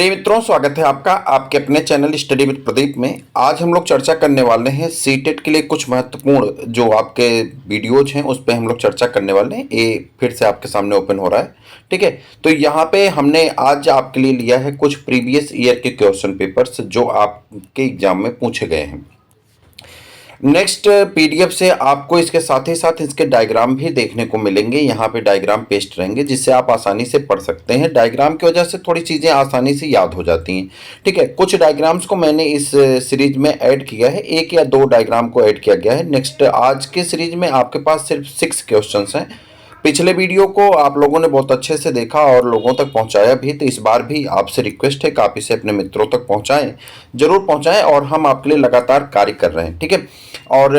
प्रिय मित्रों, स्वागत है आपका आपके अपने चैनल स्टडी विद प्रदीप में। आज हम लोग चर्चा करने वाले हैं सीटेट के लिए कुछ महत्वपूर्ण जो आपके वीडियोज हैं उस पर हम लोग चर्चा करने वाले हैं। ये फिर से आपके सामने ओपन हो रहा है, ठीक है। तो यहाँ पे हमने आज आपके लिए लिया है कुछ प्रीवियस ईयर के क्वेश्चन पेपर्स जो आपके एग्जाम में पूछे गए हैं। नेक्स्ट पीडीएफ से आपको इसके साथ ही साथ इसके डायग्राम भी देखने को मिलेंगे। यहाँ पे डायग्राम पेस्ट रहेंगे जिससे आप आसानी से पढ़ सकते हैं। डायग्राम की वजह से थोड़ी चीज़ें आसानी से याद हो जाती हैं, ठीक है। कुछ डायग्राम्स को मैंने इस सीरीज में ऐड किया है, एक या दो डायग्राम को ऐड किया गया है। नेक्स्ट आज के सीरीज में आपके पास सिर्फ 6 क्वेश्चन हैं। पिछले वीडियो को आप लोगों ने बहुत अच्छे से देखा और लोगों तक पहुंचाया भी, तो इस बार भी आपसे रिक्वेस्ट है कि आप इसे अपने मित्रों तक पहुंचाएं, जरूर पहुंचाएं। और हम आपके लिए लगातार कार्य कर रहे हैं, ठीक है। और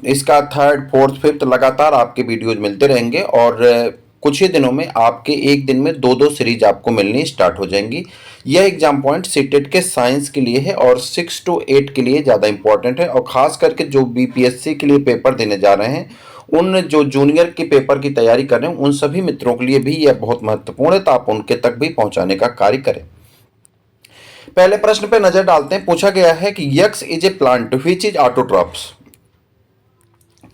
इसका 3rd, 4th, 5th लगातार आपके वीडियोज मिलते रहेंगे और कुछ ही दिनों में आपके एक दिन में 2-2 सीरीज आपको मिलनी स्टार्ट हो जाएंगी। यह एग्जाम पॉइंट सीटेट के साइंस के लिए है और 6 to 8 के लिए ज़्यादा इंपॉर्टेंट है। और ख़ास करके जो बीपीएससी के लिए पेपर देने जा रहे हैं, उन जो जूनियर की पेपर की तैयारी कर रहे हैं, उन सभी मित्रों के लिए भी यह बहुत महत्वपूर्ण है, तो आप उनके तक भी पहुंचाने का कार्य करें। पहले प्रश्न पे नजर डालते हैं। पूछा गया है कि x is a plant which is autotrophs.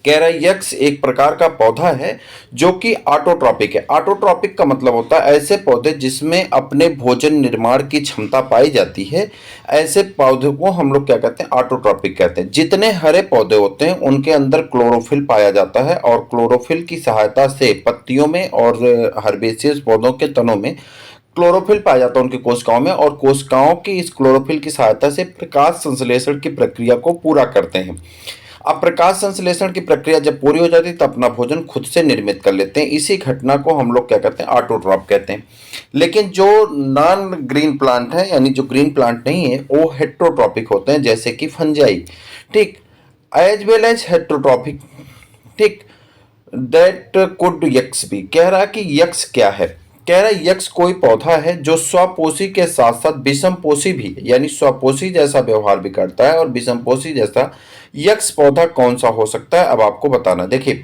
कह रहा है यक्स एक प्रकार का पौधा है जो कि ऑटोट्रॉपिक है। ऑटोट्रॉपिक का मतलब होता है ऐसे पौधे जिसमें अपने भोजन निर्माण की क्षमता पाई जाती है। ऐसे पौधे को हम लोग क्या कहते हैं? ऑटोट्रॉपिक कहते हैं। जितने हरे पौधे होते हैं उनके अंदर क्लोरोफिल पाया जाता है और क्लोरोफिल की सहायता से पत्तियों में और हर्बेसियस पौधों के तनों में क्लोरोफिल पाया जाता है उनकी कोशिकाओं में, और कोशिकाओं की इस क्लोरोफिल की सहायता से प्रकाश संश्लेषण की प्रक्रिया को पूरा करते हैं। अब प्रकाश संश्लेषण की प्रक्रिया जब पूरी हो जाती है तो अपना भोजन खुद से निर्मित कर लेते हैं। इसी घटना को हम लोग क्या कहते हैं? ऑटोट्रॉप कहते हैं। लेकिन जो नॉन ग्रीन प्लांट है, यानी जो ग्रीन प्लांट नहीं है, वो हेट्रोट्रॉपिक होते हैं, जैसे कि फंजाई, ठीक, एज वेल एज हेट्रोट्रॉपिक, ठीक। दैट कुड यक्स भी। कह रहा है कि यक्स क्या है? कह रहा है यक्स कोई पौधा है जो स्वपोषी के साथ साथ विषमपोषी भी है, यानी स्वपोषी जैसा व्यवहार भी करता है और विषमपोषी जैसा। यक्स पौधा कौन सा हो सकता है? अब आपको बताना। देखिए,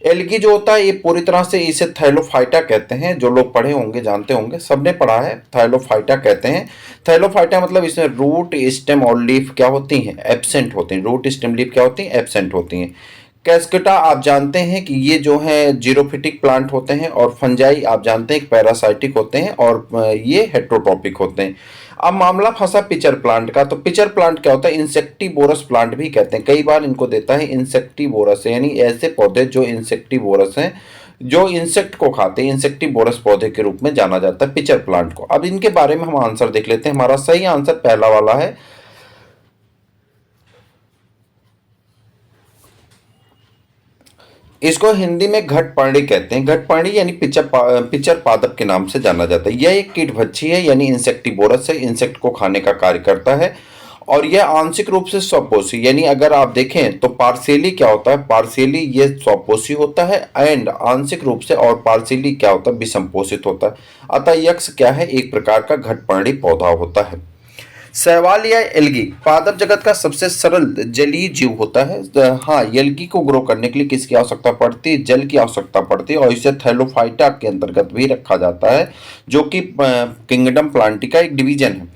एल्गी जो होता है ये पूरी तरह से इसे थैलोफाइटा कहते हैं। जो लोग पढ़े होंगे जानते होंगे, सबने पढ़ा है, थैलोफाइटा कहते हैं। थैलोफाइटा मतलब इसमें रूट, स्टेम और लीफ क्या होती हैं? एब्सेंट होती हैं। रूट, स्टेम, लीफ क्या होती हैं? एब्सेंट होती हैं। कैस्केटा आप जानते हैं कि ये जो है जीरोफिटिक प्लांट होते हैं, और फंजाई आप जानते हैं कि पैरासाइटिक होते हैं और ये हेट्रोट्रॉपिक होते हैं। अब मामला फंसा पिचर प्लांट का। तो पिचर प्लांट क्या होता है? इंसेक्टिवोरस प्लांट भी कहते हैं। कई बार इनको देता है इंसेक्टिवोरस, यानी ऐसे पौधे जो इंसेक्टिवोरस हैं, जो इंसेक्ट को खाते हैं, इंसेक्टिवोरस पौधे के रूप में जाना जाता है पिचर प्लांट को। अब इनके बारे में हम आंसर देख लेते हैं। हमारा सही आंसर पहला वाला है। इसको हिंदी में घटपर्णी कहते हैं। घटपर्णी यानी पिचर पादप के नाम से जाना जाता है। यह एक कीटभक्षी है, यानी इंसेक्टिवोरस है, इंसेक्ट को खाने का कार्य करता है। और यह आंशिक रूप से स्वपोषी, यानी अगर आप देखें तो पार्शियली क्या होता है? पार्शियली ये स्वपोषी होता है, एंड आंशिक रूप से और पार्शियली क्या होता है? विषमपोषित होता है। अतः यक्ष क्या है? एक प्रकार का घटपर्णी पौधा होता है। शैवाल या एल्गी पादप जगत का सबसे सरल जलीय जीव होता है। हाँ, एल्गी को ग्रो करने के लिए किसकी आवश्यकता पड़ती है? जल की आवश्यकता पड़ती है, और इसे थैलोफाइटा के अंतर्गत भी रखा जाता है, जो कि किंगडम प्लांटी का एक डिवीजन है।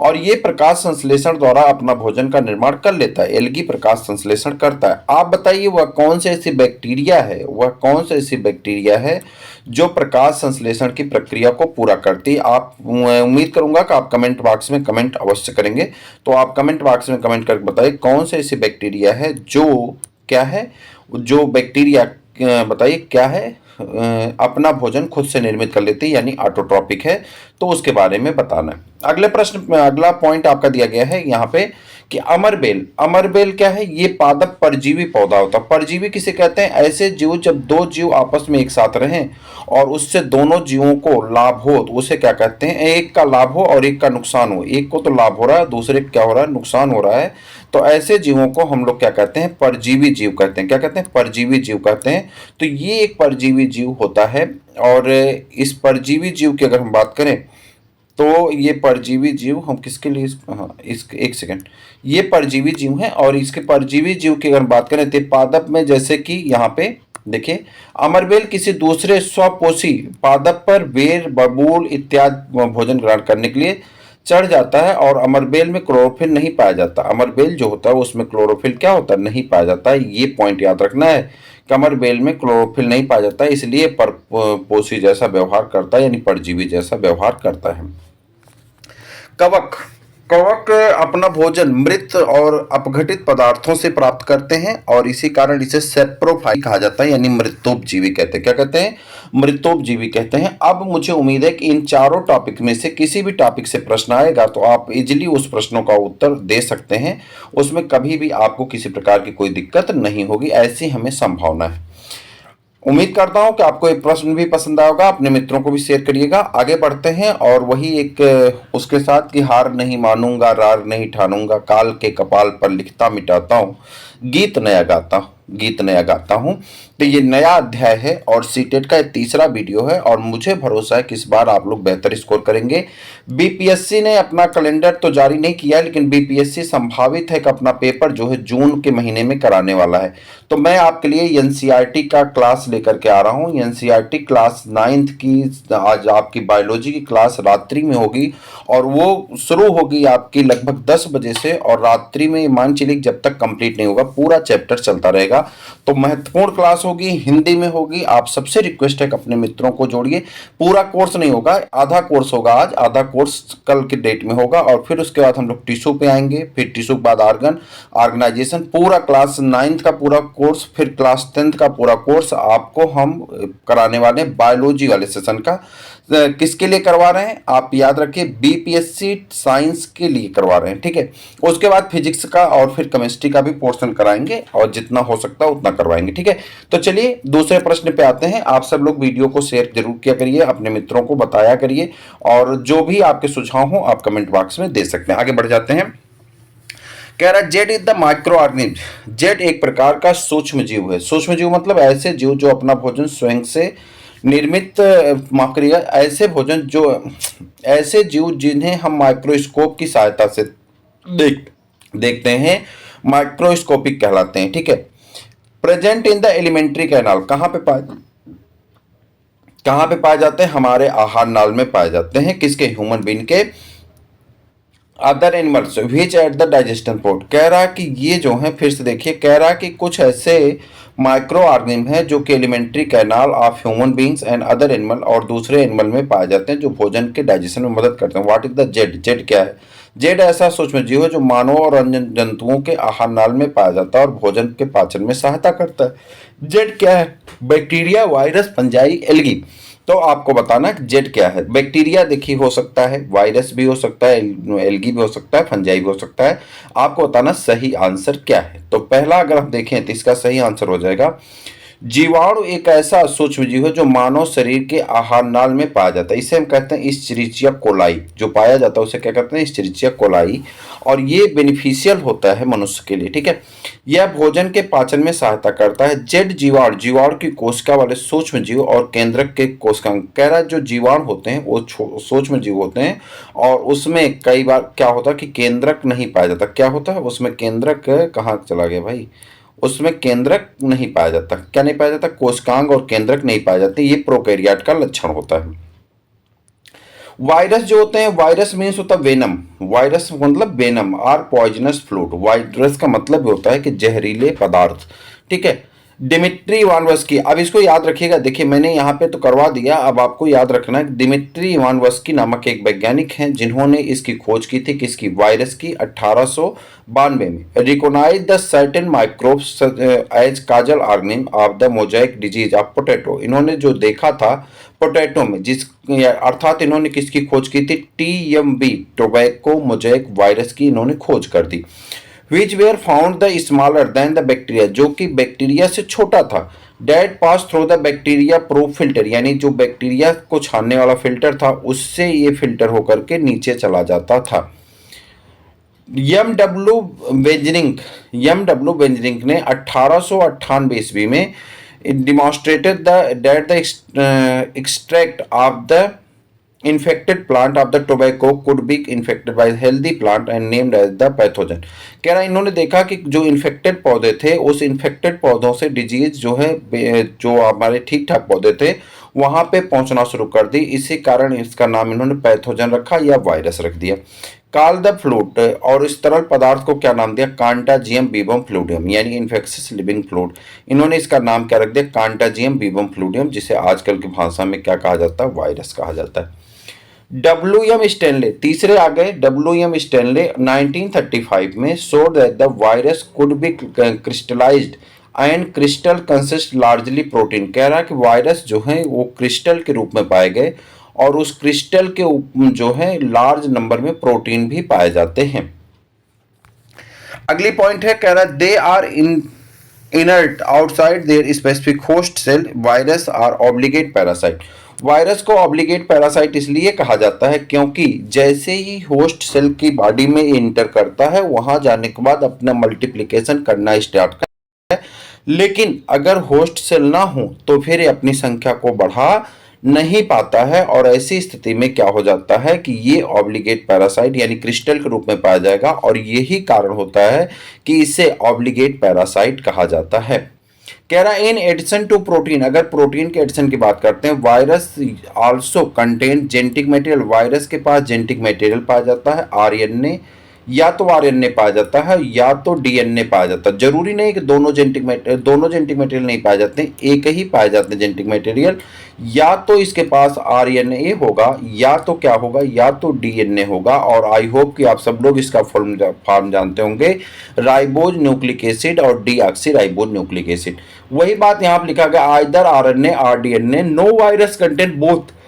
और ये प्रकाश संश्लेषण द्वारा अपना भोजन का निर्माण कर लेता है। एल्गी प्रकाश संश्लेषण करता है। आप बताइए वह कौन से ऐसी बैक्टीरिया है, वह कौन से ऐसी बैक्टीरिया है जो प्रकाश संश्लेषण की प्रक्रिया को पूरा करती है? आप, उम्मीद करूंगा कि आप कमेंट बॉक्स में कमेंट अवश्य करेंगे। तो आप कमेंट बॉक्स में कमेंट करके बताइए कौन से ऐसी बैक्टीरिया है जो क्या है, जो बैक्टीरिया बताइए क्या है, अपना भोजन खुद से निर्मित कर लेती है, यानी ऑटोट्रॉपिक है। तो उसके बारे में बताना है। अगले प्रश्न, अगला पॉइंट आपका दिया गया है यहाँ पे कि अमरबेल। अमरबेल क्या है? ये पादप परजीवी पौधा होता है। परजीवी किसे कहते हैं? ऐसे जीव, जब दो जीव आपस में एक साथ रहें और उससे दोनों जीवों को लाभ हो तो उसे क्या कहते हैं? एक का लाभ हो और एक का नुकसान हो। एक को तो लाभ हो रहा है, दूसरे को क्या हो रहा है? नुकसान हो रहा है। तो ऐसे जीवों को हम लोग क्या कहते हैं? परजीवी जीव कहते हैं। क्या कहते हैं? परजीवी जीव कहते हैं। तो ये एक परजीवी जीव होता है। और इस परजीवी जीव की अगर हम बात करें तो ये परजीवी जीव हम किसके लिए, हाँ, इस एक सेकंड, ये परजीवी जीव हैं। और इसके परजीवी जीव की अगर बात करें तो पादप में, जैसे कि यहाँ पे देखिए, अमरबेल किसी दूसरे स्वपोषी पादप पर बेर, बबूल इत्यादि भोजन ग्रहण करने के लिए चढ़ जाता है और अमरबेल में क्लोरोफिल नहीं पाया जाता। अमरबेल जो होता है उसमें क्लोरोफिल क्या होता है, नहीं पाया जाता है। ये पॉइंट याद रखना है, कमरबेल में क्लोरोफिल नहीं पाया जाता है, इसलिए परपोषी जैसा व्यवहार करता है, यानी परजीवी जैसा व्यवहार करता है। कवक, कवक अपना भोजन मृत और अपघटित पदार्थों से प्राप्त करते हैं और इसी कारण इसे सेप्रोफाइल कहा जाता है, यानी मृतोपजीवी कहते हैं। क्या कहते हैं, मृतोपजीवी कहते हैं। अब मुझे उम्मीद है कि इन चारों टॉपिक में से किसी भी टॉपिक से प्रश्न आएगा तो आप इजीली उस प्रश्नों का उत्तर दे सकते हैं, उसमें कभी भी आपको किसी प्रकार की कोई दिक्कत नहीं होगी, ऐसी हमें संभावना है। उम्मीद करता हूं कि आपको ये प्रश्न भी पसंद आएगा, अपने मित्रों को भी शेयर करिएगा। आगे बढ़ते हैं और वही एक उसके साथ कि हार नहीं मानूंगा, रार नहीं ठानूंगा, काल के कपाल पर लिखता मिटाता हूँ, गीत नया गाता हूँ, गीत नया गाता हूँ। तो ये नया अध्याय है और सीटेट का ये तीसरा वीडियो है और मुझे भरोसा है कि इस बार आप लोग बेहतर स्कोर करेंगे। बीपीएससी ने अपना कैलेंडर तो जारी नहीं किया, लेकिन बीपीएससी संभावित है कि अपना पेपर जो है जून के महीने में कराने वाला है। तो मैं आपके लिए एनसीईआरटी का क्लास लेकर के आ रहा हूँ। एनसीईआरटी क्लास 9th की आज आपकी बायोलॉजी की क्लास रात्रि में होगी और वो शुरू होगी आपकी लगभग 10 बजे से और रात्रि में मान चलिए जब तक कंप्लीट नहीं होगा पूरा चैप्टर चलता रहेगा। तो महत्वपूर्ण क्लास होगी, हिंदी में होगी। आप सबसे रिक्वेस्ट है कि अपने मित्रों को जोड़िए। पूरा कोर्स नहीं होगा, आधा कोर्स होगा आज, आधा कोर्स कल के डेट में होगा और फिर उसके बाद हम लोग टिश्यू पे आएंगे, फिर टिश्यू के बाद ऑर्गेनाइजेशन, पूरा क्लास 9th का पूरा कोर्स, फिर क्लास 10th का पूरा कोर्स आपको हम कराने वाले हैं बायोलॉजी वाले सेशन का। किसके लिए करवा रहे हैं आप याद रखिए, बीपीएससी साइंस के लिए करवा रहे हैं, ठीक है। उसके बाद फिजिक्स का और फिर केमिस्ट्री का भी पोर्शन कराएंगे और जितना हो सकता है उतना करवाएंगे, ठीक है। तो चलिए दूसरे प्रश्न पे आते हैं। आप सब लोग वीडियो को शेयर जरूर किया करिए, अपने मित्रों को बताया करिए और जो भी आपके सुझाव हो आप कमेंट बॉक्स में दे सकते हैं। आगे बढ़ जाते हैं। कह रहा है Z is the micro organism. Z एक प्रकार का सूक्ष्म जीव है। सूक्ष्म जीव मतलब ऐसे जीव जो अपना भोजन स्वयं से निर्मित, माफ करिएगा, ऐसे जीव जिन्हें हम माइक्रोस्कोप की सहायता से देखते हैं, माइक्रोस्कोपिक कहलाते हैं, ठीक है। Present in the alimentary canal, कहाँ पे पाए जाते हैं, हमारे आहार नाल में पाए जाते हैं, किसके, ह्यूमन बीइंग के। Other animals which at the digestion port, कह रहा कि ये जो है, फिर से देखिए, कह रहा कि कुछ ऐसे माइक्रो ऑर्गेनिज्म है जो कि alimentary canal of human beings and other animal और दूसरे एनिमल में पाए जाते हैं जो भोजन के डाइजेशन में मदद करते हैं। What is the Z, Z क्या है, जेड ऐसा सूक्ष्म जीव है जो मानव और अन्य जंतुओं के आहार नाल में पाया जाता है और भोजन के पाचन में सहायता करता है। जेड क्या है, बैक्टीरिया, वायरस, फंजाई, एल्गी। तो आपको बताना है जेड क्या है। बैक्टीरिया देखिए हो सकता है, वायरस भी हो सकता है, एल्गी भी हो सकता है, फंजाई भी हो सकता है। आपको बताना सही आंसर क्या है। तो पहला अगर हम देखें तो इसका सही आंसर हो जाएगा जीवाणु एक ऐसा सूक्ष्म जीव है जो मानव शरीर के आहार नाल में पाया जाता है। इसे हम कहते हैं इस्चरिचिया कोलाई, जो पाया जाता है उसे क्या कहते हैं, इस्चरिचिया कोलाई। और ये बेनिफिशियल होता है मनुष्य के लिए, ठीक है। यह भोजन के पाचन में सहायता करता है। जेड जीवाणु, जीवाणु की कोशिका वाले सूक्ष्म जीव और केंद्रक के कोशिकांग। कह रहा है जो जीवाणु होते हैं वो सूक्ष्म जीव होते हैं और उसमें कई बार क्या होता है कि केंद्रक नहीं पाया जाता। क्या होता है उसमें, केंद्रक कहाँ चला गया भाई, उसमें केंद्रक नहीं पाया जाता। क्या नहीं पाया जाता, कोशिकांग और केंद्रक नहीं पाए जाते। ये प्रोकैरियोट का लक्षण होता है। वायरस जो होते हैं, वायरस मीन्स होता है वेनम, वायरस मतलब venom or poisonous fluid. Virus का मतलब होता है कि जहरीले पदार्थ, ठीक है। डिमिट्री इवानोव्स्की, अब इसको याद रखिएगा, देखिए मैंने यहाँ पे तो करवा दिया, अब आपको याद रखना है। डिमिट्री इवानोव्स्की नामक एक वैज्ञानिक हैं जिन्होंने इसकी खोज की थी, किसकी, वायरस की, 1892 में। Recognise the certain microbes as causal organism of the mosaic disease of potato. इन्होंने जो देखा था पोटैटो में, जिस अर्थात इन्होंने किसकी खोज की थी, TMV टोबैको मोजाइक वायरस की इन्होंने खोज कर दी। Which were found the smaller than the bacteria, जो कि बैक्टीरिया से छोटा था। That pass through the bacteria proof filter, यानी जो बैक्टीरिया को छानने वाला फिल्टर था उससे ये फिल्टर होकर के नीचे चला जाता था। एम डब्ल्यू वेंजरिंग ने 1898 ईस्वी में demonstrated the extract of the infected plant of the tobacco could be infected by healthy plant and named as the pathogen। कह रहा है इन्होंने देखा कि जो इन्फेक्टेड पौधे थे उस इन्फेक्टेड पौधों से डिजीज जो है जो हमारे ठीक ठाक पौधे थे वहां पे पहुंचना शुरू कर दी, इसी कारण इसका नाम इन्होंने पैथोजन रखा या वायरस रख दिया। काल द फ्लूट और इस तरल पदार्थ को क्या नाम दिया? कांटाजियम बीबम फ्लूडियम यानी इन्फेक्शियस लिविंग फ्लूइड। इन्होंने इसका नाम क्या रख दिया? कांटाजियम बीबम फ्लूडियम, जिसे आजकल की भाषा में क्या कहा जाता है? वायरस कहा जाता है। डब्ल्यू एम स्टैनले तीसरे आ गए। डब्ल्यू एम स्टैनले 1935 में show that the virus could be crystallised and crystal consist largely protein. कह रहा है कि वायरस जो है वो क्रिस्टल के रूप में पाए गए और उस क्रिस्टल के जो है लार्ज नंबर में प्रोटीन भी पाए जाते हैं। अगली पॉइंट है, कह रहा है they are in inert outside their specific host cell, virus are obligate parasite. Virus को ऑब्लिगेट पैरासाइट इसलिए कहा जाता है क्योंकि जैसे ही होस्ट सेल की बॉडी में इंटर करता है वहां जाने के बाद अपना मल्टीप्लिकेशन करना स्टार्ट करता है, लेकिन अगर होस्ट सेल ना हो तो फिर अपनी संख्या को बढ़ा नहीं पाता है और ऐसी स्थिति में क्या हो जाता है कि ये ऑब्लिगेट पैरासाइट यानी क्रिस्टल के रूप में पाया जाएगा और यही कारण होता है कि इसे ऑब्लिगेट पैरासाइट कहा जाता है। कह रहा है इन एडिशन टू प्रोटीन, अगर प्रोटीन के एडिशन की बात करते हैं, virus also contain genetic material. Virus के पास जेनेटिक मटेरियल पाया जाता है, आरएनए या तो आरएनए पाया जाता है या तो डीएनए पाया जाता है। जरूरी नहीं कि दोनों जेनेटिक मटेरियल नहीं पाए जाते हैं, एक ही पाए जाते हैं जेनेटिक मटेरियल। या तो इसके पास आरएनए होगा या तो क्या होगा, या तो डीएनए होगा। और आई होप कि आप सब लोग इसका फॉर्म जानते होंगे, राइबोज न्यूक्लिक एसिड और डीऑक्सी राइबोज न्यूक्लिक एसिड। वही बात यहाँ पर लिखा गया, आइदर आरएनए और DNA, no virus contain both.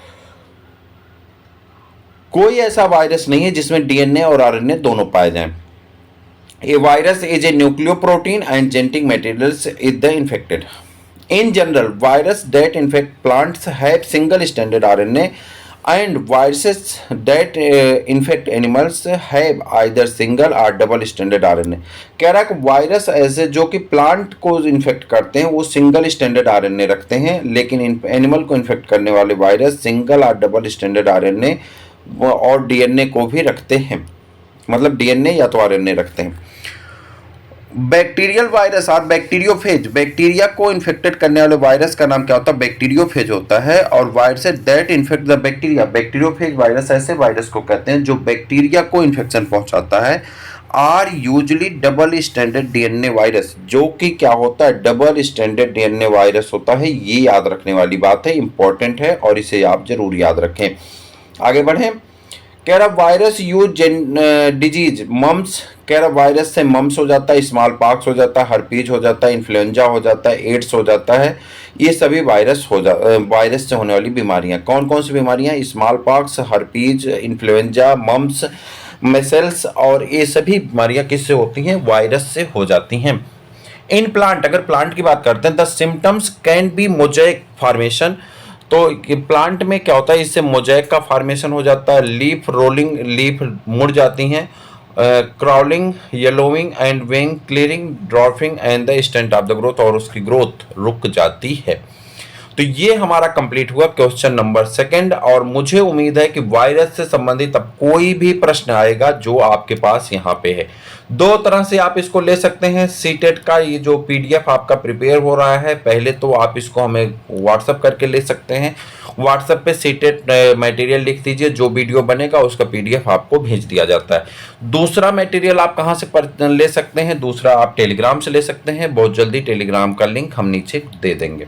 कोई ऐसा वायरस नहीं है जिसमें डीएनए और आरएनए दोनों पाए जाएं। A virus is a nucleoprotein and genetic materials is the infected. In general virus that infect plants have single standard RNA and viruses that infect animals have either single or double standard RNA. कह रहा है कि virus ऐसे जो कि plant को infect करते हैं वो सिंगल स्टैंडर्ड आरएनए रखते हैं, लेकिन एनिमल को इन्फेक्ट करने वाले virus single or double standard RNA और डीएनए को भी रखते हैं, मतलब डीएनए या तो आरएनए रखते हैं। बैक्टीरियल वायरस और बैक्टीरियोफेज, बैक्टीरिया को इन्फेक्टेड करने वाले वायरस का नाम क्या होता है? बैक्टीरियोफेज होता है। और virus that infect the bacteria, bacteriophage virus ऐसे वायरस को कहते हैं जो बैक्टीरिया को इन्फेक्शन पहुंचाता है। Are usually double standard DNA virus, जो कि क्या होता है? डबल स्टैंडर्ड डीएनए वायरस होता है। ये याद रखने वाली बात है, इंपॉर्टेंट है और इसे आप जरूर याद रखें। आगे बढ़ें। कह रहा वायरस यूज डिजीज मम्स, कह रहा वायरस से मम्स हो जाता है, स्मॉल पॉक्स हो जाता है, हर्पीज हो जाता है, इन्फ्लुएंजा हो जाता है, एड्स हो जाता है। ये सभी वायरस से होने वाली बीमारियां। कौन कौन सी बीमारियां? Smallpox, herpes, influenza, mumps, measles, और ये सभी बीमारियां किससे होती हैं? वायरस से हो जाती हैं। इन प्लांट, अगर प्लांट की बात करते हैं, the symptoms can be mosaic formation. तो प्लांट में क्या होता है? इससे मोज़ेक का फॉर्मेशन हो जाता है, लीफ रोलिंग, लीफ मुड़ जाती हैं, crawling, yellowing and vein clearing, dropping and the stunt of the growth, और उसकी ग्रोथ रुक जाती है। तो ये हमारा कंप्लीट हुआ क्वेश्चन नंबर 2। और मुझे उम्मीद है कि वायरस से संबंधित अब कोई भी प्रश्न आएगा जो आपके पास यहाँ पे है। दो तरह से आप इसको ले सकते हैं। सीटेट का ये जो पीडीएफ आपका प्रिपेयर हो रहा है, पहले तो आप इसको हमें व्हाट्सएप करके ले सकते हैं। व्हाट्सएप पे सीटेट मटेरियल लिख दीजिए, जो वीडियो बनेगा उसका पीडीएफ आपको भेज दिया जाता है। दूसरा मटेरियल आप कहाँ से ले सकते हैं? दूसरा आप टेलीग्राम से ले सकते हैं। बहुत जल्दी टेलीग्राम का लिंक हम नीचे दे देंगे।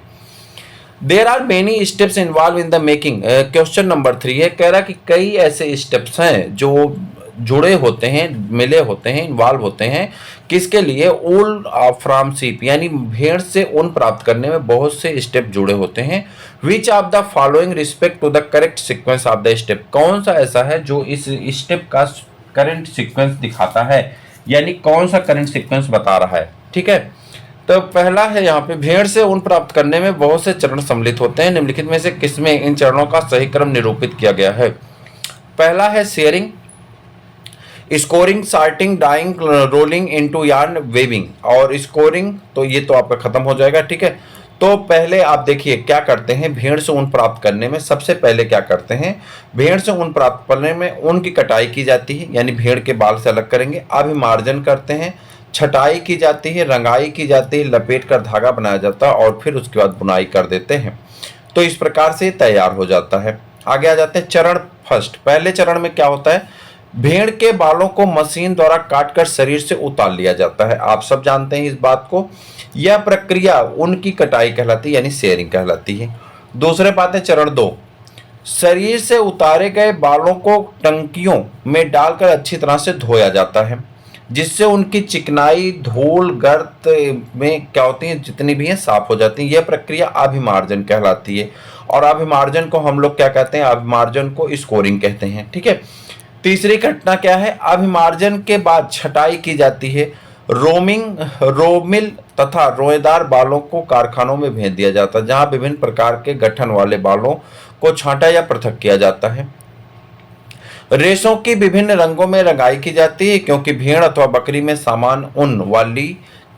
There are many steps involve in the making, question number 3 है। कह रहा कि कई ऐसे स्टेप्स हैं जो जुड़े होते हैं, मिले होते हैं, इन्वॉल्व होते हैं। किसके लिए? ऊल फ्रॉम शीप, यानी भेड़ से ऊन प्राप्त करने में बहुत से स्टेप जुड़े होते हैं। Which of the following respect to the correct sequence of the step, कौन सा ऐसा है जो इस स्टेप का करंट सीक्वेंस दिखाता है, यानी कौन सा करंट सीक्वेंस बता रहा है। ठीक है, तो पहला है यहाँ पे, भेड़ से ऊन प्राप्त करने में बहुत से चरण सम्मिलित होते हैं, निम्नलिखित में से किसमें इन चरणों का सही क्रम निरूपित किया गया है? पहला है shearing, scouring, sorting, dyeing, rolling into yarn, weaving. और स्कोरिंग तो ये तो आपका खत्म हो जाएगा। ठीक है, तो पहले आप देखिए क्या करते हैं, भेड़ से ऊन प्राप्त करने में सबसे पहले क्या करते हैं, भेड़ से ऊन प्राप्त करने में ऊन की कटाई की जाती है, यानी भेड़ के बाल से अलग करेंगे। अभिमार्जन करते हैं, छटाई की जाती है, रंगाई की जाती है, लपेट कर धागा बनाया जाता है और फिर उसके बाद बुनाई कर देते हैं। तो इस प्रकार से तैयार हो जाता है। आगे आ जाते हैं चरण फर्स्ट। पहले चरण में क्या होता है, भेड़ के बालों को मशीन द्वारा काटकर शरीर से उतार लिया जाता है। आप सब जानते हैं इस बात को। यह प्रक्रिया उनकी कटाई कहलाती है, यानी शेयरिंग कहलाती है। दूसरे बात है चरण दो। शरीर से उतारे गए बालों को टंकियों में डालकर अच्छी तरह से धोया जाता है, जिससे उनकी चिकनाई, धूल, गर्त में क्या होती है, जितनी भी हैं साफ हो जाती है। यह प्रक्रिया अभिमार्जन कहलाती है। और अभिमार्जन को हम लोग क्या कहते हैं, अभिमार्जन को स्कोरिंग कहते हैं। ठीक है। तीसरी घटना क्या है, अभिमार्जन के बाद छटाई की जाती है। रोमिल तथा रोएदार बालों को कारखानों में भेज दिया जाता है, जहां विभिन्न प्रकार के गठन वाले बालों को छांटा या पृथक किया जाता है। रेशों की विभिन्न रंगों में रंगाई की जाती है, क्योंकि भेड़ अथवा बकरी में समान ऊन वाली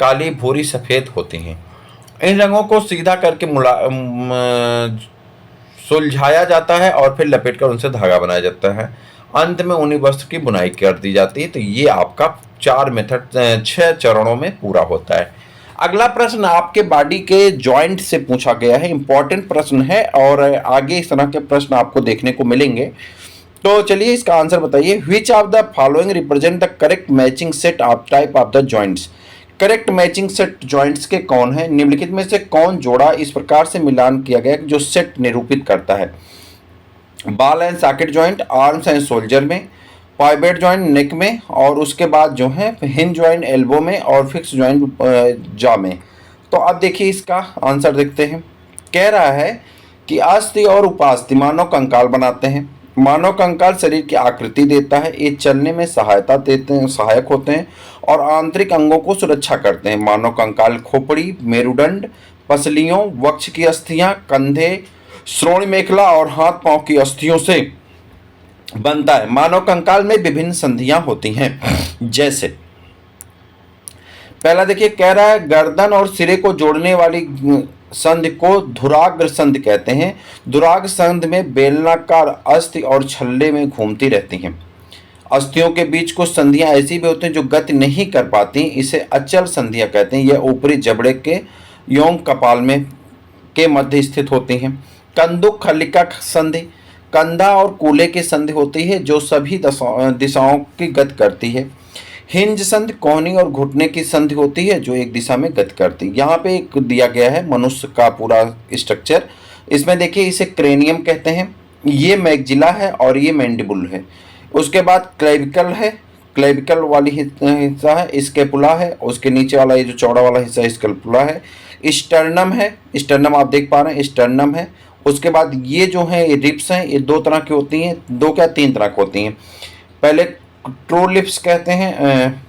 काली, भूरी, सफेद होती हैं। इन रंगों को सीधा करके सुलझाया जाता है और फिर लपेटकर उनसे धागा बनाया जाता है। अंत में ऊनी वस्त्र की बुनाई कर दी जाती है। तो ये आपका 6 चरणों में पूरा होता है। अगला प्रश्न आपके बॉडी के जॉइंट से पूछा गया है, इंपॉर्टेंट प्रश्न है और आगे इस तरह के प्रश्न आपको देखने को मिलेंगे। तो चलिए इसका आंसर बताइए। Which of the following represent the correct matching set of type of the joints. Correct matching set joints के कौन है, निम्नलिखित में से कौन जोड़ा इस प्रकार से मिलान किया गया जो सेट निरूपित करता है। Ball and socket joint arms and shoulder में, पाइवेट जॉइंट नेक में, और उसके बाद जो है हिंज जॉइंट एल्बो में और फिक्स जॉइंट जॉ में। तो अब देखिए इसका आंसर देखते हैं। कह रहा है कि अस्थि और उपास्थि मानव कंकाल बनाते हैं। मानव कंकाल शरीर की आकृति देता है, ये चलने में सहायता देते हैं, सहायक होते हैं और आंतरिक अंगों को सुरक्षा करते हैं। मानव कंकाल खोपड़ी, मेरुदंड, पसलियों, वक्ष की अस्थियां, कंधे, श्रोणि मेखला और हाथ पांव की अस्थियों से बनता है। मानव कंकाल में विभिन्न संधियां होती हैं, जैसे पहला देखिए कह रहा है गर्दन और सिरे को जोड़ने वाली संधि को धुराग्र संधि कहते हैं। धुराग्र संधि में बेलनाकार अस्थि और छल्ले में घूमती रहती हैं। अस्थियों के बीच कुछ संधियां ऐसी भी होती हैं जो गति नहीं कर पाती, इसे अचल संधियां कहते हैं। यह ऊपरी जबड़े के यौन कपाल में के मध्य स्थित होती हैं। कंदुक खलिका संधि कंधा और कूल्हे की संधि होती है जो सभी दिशाओं की गति करती है। हिंज संधि कोहनी और घुटने की संधि होती है जो एक दिशा में गति करती है। यहाँ पे एक दिया गया है मनुष्य का पूरा स्ट्रक्चर। इसमें देखिए इसे क्रेनियम कहते हैं, ये मैग्जिला है और ये मैंडिबुल है। उसके बाद क्लेविकल है, क्लेविकल वाली हिस्सा है, स्केपुला है, उसके नीचे वाला ये जो चौड़ा वाला हिस्सा स्केपुला है। स्टर्नम है, स्टर्नम आप देख पा रहे हैं स्टर्नम है। उसके बाद ये जो है ये रिप्स हैं, ये दो तरह की होती हैं, दो क्या तीन तरह की होती हैं। पहले ट्रू लिप्स कहते हैं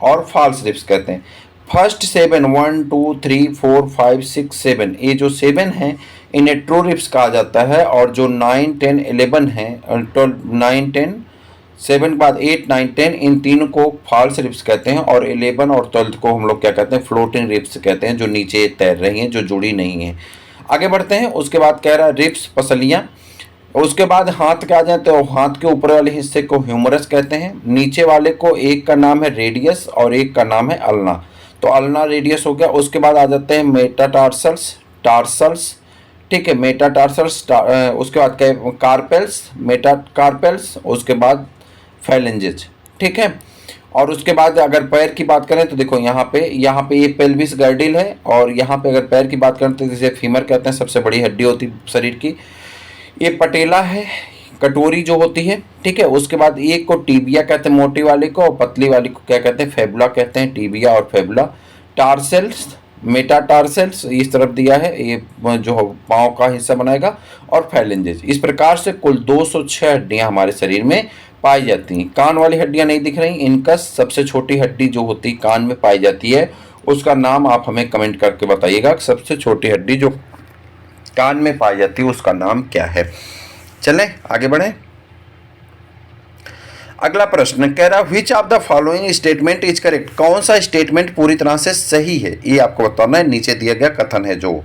और फॉल्स लिप्स कहते हैं। फर्स्ट 7 1 2 3 4 5 6 7 ये जो 7 हैं इन्हें ट्रू लिप्स कहा जाता है। और जो 9 10 11 हैं 9 10 7 के बाद 8 9 10 इन तीनों को फॉल्स लिप्स कहते हैं। और 11 और 12 को हम लोग क्या कहते हैं, फ्लोटिंग लिप्स कहते हैं, जो नीचे तैर रही हैं, जो जुड़ी नहीं है। आगे बढ़ते हैं। उसके बाद कह रहा है रिप्स पसलियाँ। उसके बाद हाथ के आ जाए तो हाथ के ऊपर वाले हिस्से को ह्यूमरस कहते हैं। नीचे वाले को एक का नाम है रेडियस और एक का नाम है अल्ना, तो अल्ना रेडियस हो गया। उसके बाद आ जाते हैं मेटाटार्सल्स, टार्सल्स, ठीक है, मेटाटार्सल्स। उसके बाद कार्पेल्स, मेटाकार्पेल्स, उसके बाद फैलेंजेज, ठीक है। और उसके बाद अगर पैर की बात करें तो देखो यहाँ पे ये पेल्विस गर्डिल है। और यहाँ पे अगर पैर की बात करें तो जिसे फीमर कहते हैं, सबसे बड़ी हड्डी होती है शरीर की। ये पटेला है, कटोरी जो होती है, ठीक है। उसके बाद एक को टीबिया कहते हैं मोटी वाली को, और पतली वाली को क्या कहते हैं, फेबुला कहते हैं। टीबिया और फेबुला। टार्सेल्स, मेटाटार्सेल्स इस तरफ दिया है, ये जो पाँव का हिस्सा बनाएगा। और फैलेंजेस। इस प्रकार से कुल 206 हड्डियाँ हमारे शरीर में पाई जाती हैं। कान वाली हड्डियाँ नहीं दिख रही, इनका सबसे छोटी हड्डी जो होती है कान में पाई जाती है, उसका नाम आप हमें कमेंट करके बताइएगा। सबसे छोटी हड्डी जो कान में पाई जाती है उसका नाम क्या है। चलें आगे बढ़ें। अगला प्रश्न कह रहा विच of the following statement is correct, कौन सा स्टेटमेंट पूरी तरह से सही है, ये आपको बताना है। नीचे दिया गया कथन है जो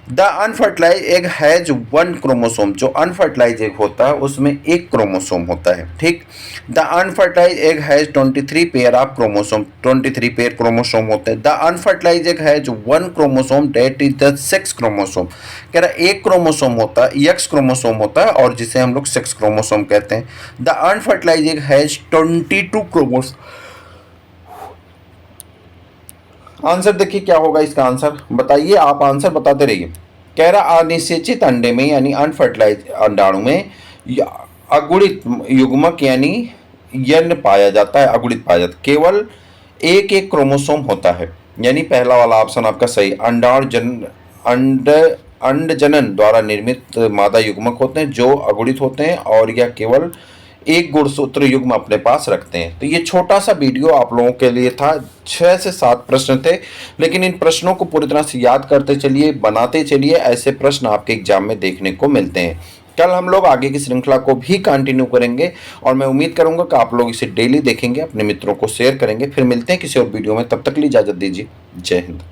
the unfertilised egg has one chromosome, जो अनफर्टिलाइज एग होता है उसमें एक क्रोमोसोम होता है, ठीक। The unfertilised egg has 23 pair of chromosome, 23 pair chromosome होते हैं। The unfertilised egg has one chromosome that is the sex chromosome, कह रहा एक क्रोमोसोम होता है, एक्स क्रोमोसोम होता है और जिसे हम लोग सेक्स क्रोमोसोम कहते हैं। The unfertilised egg has 22 chromosome. Answer देखिए क्या होगा इसका, आंसर बताइए, आप आंसर बताते रहिए। कह रहा अनिषेचित अंडे में यानी अनफर्टिलाइज अंडाणु में अगुणित युग्मक यानी यन पाया जाता है, अगुणित पाया जाता है, केवल एक एक क्रोमोसोम होता है। यानी पहला वाला ऑप्शन आपका सही, अंड जनन द्वारा निर्मित मादा युग्मक होते हैं जो अगुणित होते हैं और यह केवल एक गुणसूत्र युग्म अपने पास रखते हैं। तो ये छोटा सा वीडियो आप लोगों के लिए था, 6 से 7 प्रश्न थे, लेकिन इन प्रश्नों को पूरी तरह से याद करते चलिए, बनाते चलिए, ऐसे प्रश्न आपके एग्जाम में देखने को मिलते हैं। कल हम लोग आगे की श्रृंखला को भी कंटिन्यू करेंगे और मैं उम्मीद करूंगा कि आप लोग इसे डेली देखेंगे, अपने मित्रों को शेयर करेंगे। फिर मिलते हैं किसी और वीडियो में, तब तक के लिए इजाजत दीजिए। जय हिंद।